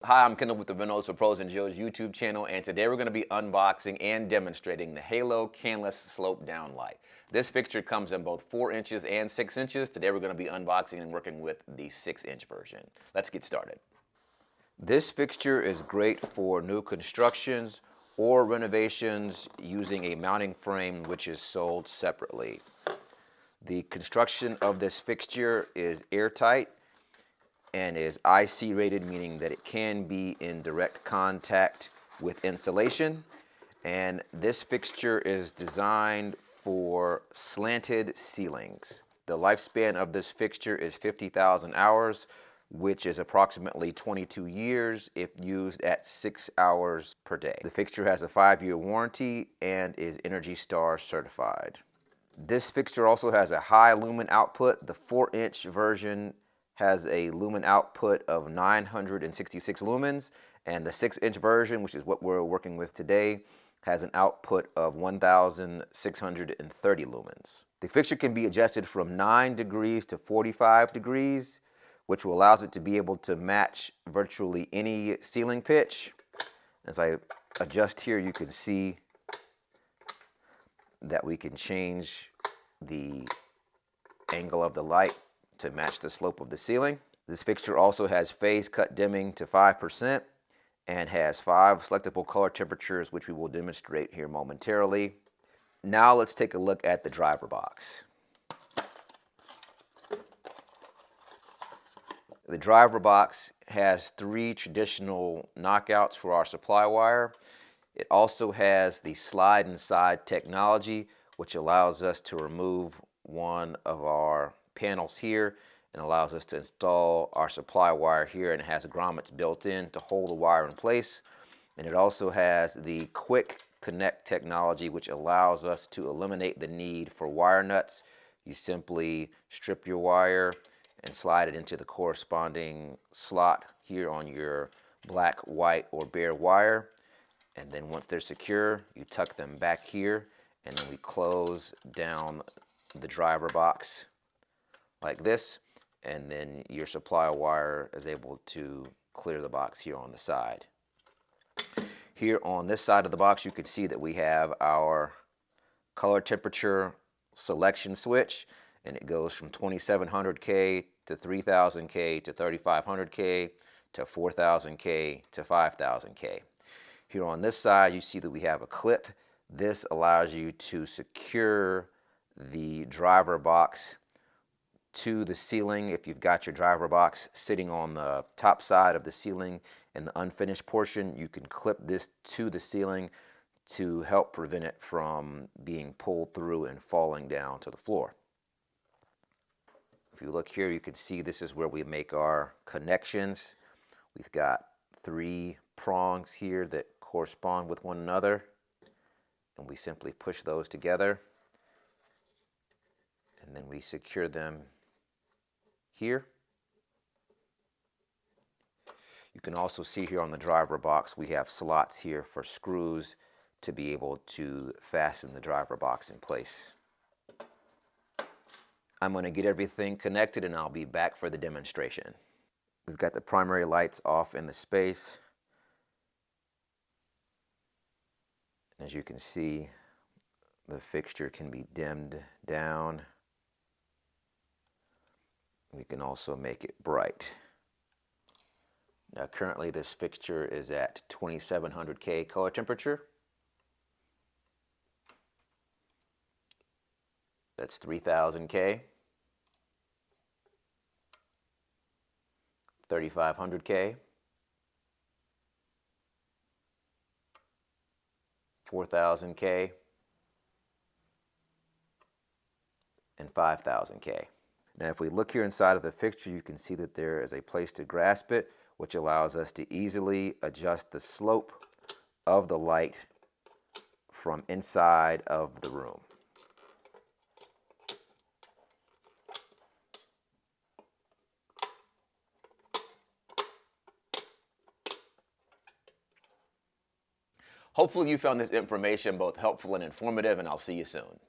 Hi, I'm Kendall with the Renos for Pros and Joe's YouTube channel, and today we're going to be unboxing and demonstrating the Halo Canless slope down light. This fixture comes in both 4 inches and 6 inches. Today we're going to be unboxing and working with the 6-inch version. Let's get started. This fixture is great for new constructions or renovations using a mounting frame which is sold separately. The construction of this fixture is airtight and is IC rated, meaning that it can be in direct contact with insulation. And this fixture is designed for slanted ceilings. The lifespan of this fixture is 50,000 hours, which is approximately 22 years if used at 6 hours per day. The fixture has a 5-year warranty and is Energy Star certified. This fixture also has a high lumen output. The 4-inch version has a lumen output of 966 lumens, and the 6-inch version, which is what we're working with today, has an output of 1,630 lumens. The fixture can be adjusted from 9 degrees to 45 degrees, which allows it to be able to match virtually any ceiling pitch. As I adjust here, you can see that we can change the angle of the light to match the slope of the ceiling. This fixture also has phase cut dimming to 5% and has 5 selectable color temperatures, which we will demonstrate here momentarily. Now let's take a look at the driver box. The driver box has 3 traditional knockouts for our supply wire. It also has the slide inside technology, which allows us to remove one of our panels here and allows us to install our supply wire here, and it has grommets built in to hold the wire in place. And it also has the quick connect technology, which allows us to eliminate the need for wire nuts. You simply strip your wire and slide it into the corresponding slot here on your black, white, or bare wire. And then once they're secure, you tuck them back here, and then we close down the driver box like this, and then your supply wire is able to clear the box here on the side. Here on this side of the box, you can see that we have our color temperature selection switch, and it goes from 2700K to 3000K to 3500K to 4000K to 5000K. Here on this side, you see that we have a clip. This allows you to secure the driver box to the ceiling. If you've got your driver box sitting on the top side of the ceiling in the unfinished portion, you can clip this to the ceiling to help prevent it from being pulled through and falling down to the floor. If you look here, you can see this is where we make our connections. We've got 3 prongs here that correspond with one another, and we simply push those together, and then we secure them here. You can also see here on the driver box we have slots here for screws to be able to fasten the driver box in place. I'm going to get everything connected and I'll be back for the demonstration. We've got the primary lights off in the space. As you can see, the fixture can be dimmed down. We can also make it bright. Now currently this fixture is at 2700K color temperature. That's 3000K, 3500K, 4000K, and 5000K. Now if we look here inside of the fixture, you can see that there is a place to grasp it, which allows us to easily adjust the slope of the light from inside of the room. Hopefully you found this information both helpful and informative, and I'll see you soon.